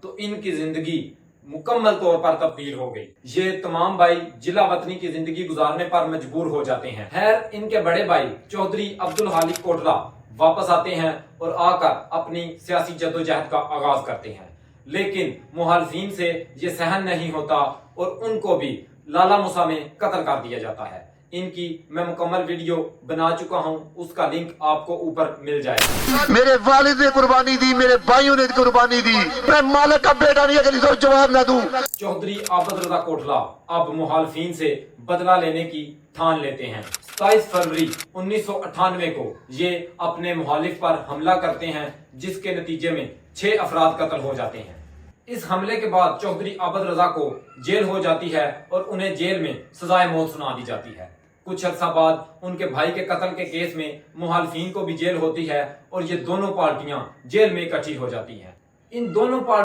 तो इनकी जिंदगी मुकम्मल तौर पर तब्दील हो गई। ये तमाम भाई जिला वतनी की जिंदगी गुजारने पर मजबूर हो जाते हैं। खैर, इनके बड़े भाई चौधरी अब्दुल हालिक कोटला वापस आते हैं और आकर अपनी सियासी जद्दोजहद का आगाज करते हैं, लेकिन मुखालिफिन से ये सहन नहीं होता और उनको भी लाला मूसा में कत्ल कर दिया जाता है। इनकी मैं मुकम्मल वीडियो बना चुका हूं, उसका लिंक आपको ऊपर मिल जाएगा। मेरे वालिद ने कुर्बानी दी, मेरे भाइयों ने कुर्बानी दी, मैं मालिक का बेटा नहीं अगर इसको जवाब ना दूं। चौधरी आबद रजा कोटला अब मुखालिफिन से बदला लेने की ठान लेते हैं। 27 फरवरी 1998 को ये अपने मुखालिफ पर हमला करते हैं, जिसके नतीजे में 6 अफराद कत्ल हो जाते हैं। इस हमले के बाद चौधरी आबद रजा को जेल हो जाती है और उन्हें जेल में सजाए मौत सुना दी जाती है। कुछ अर्सा बाद उनके भाई के कत्ल के केस में मुखालिफिन को भी जेल होती है और ये दोनों पार्टियां जेल में इकट्ठी हो जाती हैं। इन दोनों